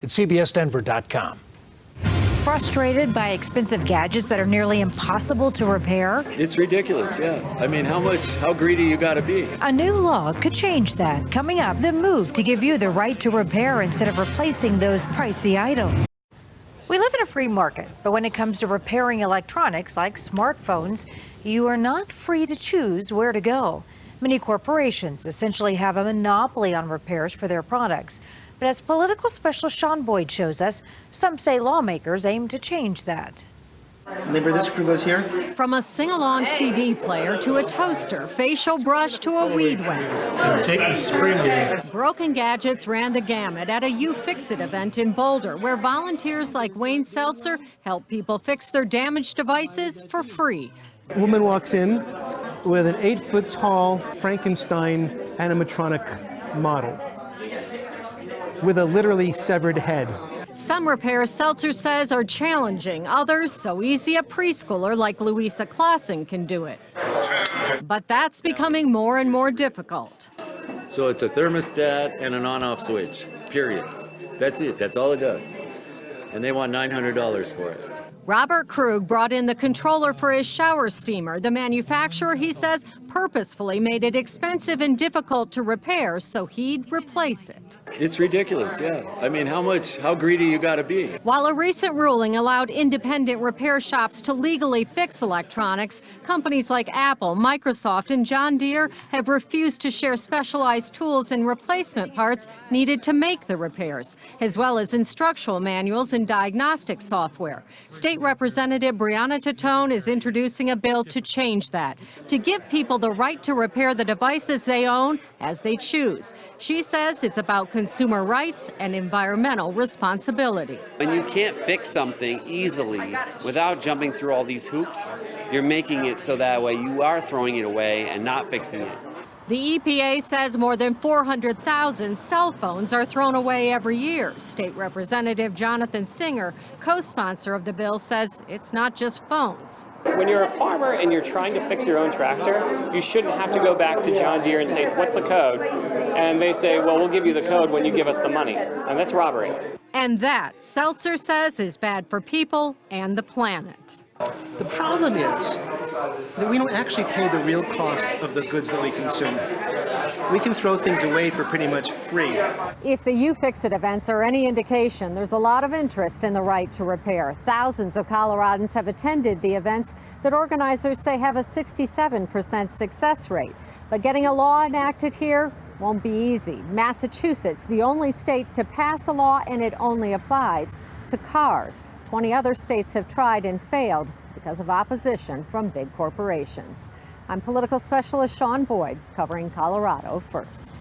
at cbsdenver.com. Frustrated by expensive gadgets that are nearly impossible to repair? It's ridiculous, yeah. I mean, how greedy you gotta be? A new law could change that. Coming up, the move to give you the right to repair instead of replacing those pricey items. We live in a free market, but when it comes to repairing electronics like smartphones, you are not free to choose where to go. Many corporations essentially have a monopoly on repairs for their products. But as political specialist Sean Boyd shows us, some state lawmakers aim to change that. Remember this crew goes here? From a sing-along CD player to a toaster, facial brush to a weed whacker. And take the spring in. Broken gadgets ran the gamut at a You Fix It event in Boulder, where volunteers like Wayne Seltzer help people fix their damaged devices for free. A woman walks in with an 8-foot-tall Frankenstein animatronic model with a literally severed head. Some repairs Seltzer says are challenging, others so easy a preschooler like Louisa Clausen can do it. But that's becoming more and more difficult. So it's a thermostat and an on-off switch, period. That's it, that's all it does. And they want $900 for it. Robert Krug brought in the controller for his shower steamer. The manufacturer, he says, purposefully made it expensive and difficult to repair so he'd replace it. It's ridiculous, yeah. I mean, how greedy you gotta be? While a recent ruling allowed independent repair shops to legally fix electronics, companies like Apple, Microsoft, and John Deere have refused to share specialized tools and replacement parts needed to make the repairs, as well as instructional manuals and diagnostic software. State Representative Brianna Titone is introducing a bill to change that, to give people the right to repair the devices they own as they choose. She says it's about consumer rights and environmental responsibility. When you can't fix something easily without jumping through all these hoops, you're making it so that way you are throwing it away and not fixing it. The EPA says more than 400,000 cell phones are thrown away every year. State Representative Jonathan Singer, co-sponsor of the bill, says it's not just phones. When you're a farmer and you're trying to fix your own tractor, you shouldn't have to go back to John Deere and say, what's the code? And they say, well, we'll give you the code when you give us the money. And that's robbery. And that, Seltzer says, is bad for people and the planet. The problem is that we don't actually pay the real cost of the goods that we consume. We can throw things away for pretty much free. If the You Fix It events are any indication, there's a lot of interest in the right to repair. Thousands of Coloradans have attended the events that organizers say have a 67% success rate. But getting a law enacted here won't be easy. Massachusetts, the only state to pass a law, and it only applies to cars. 20 other states have tried and failed because of opposition from big corporations. I'm political specialist Sean Boyd, covering Colorado First.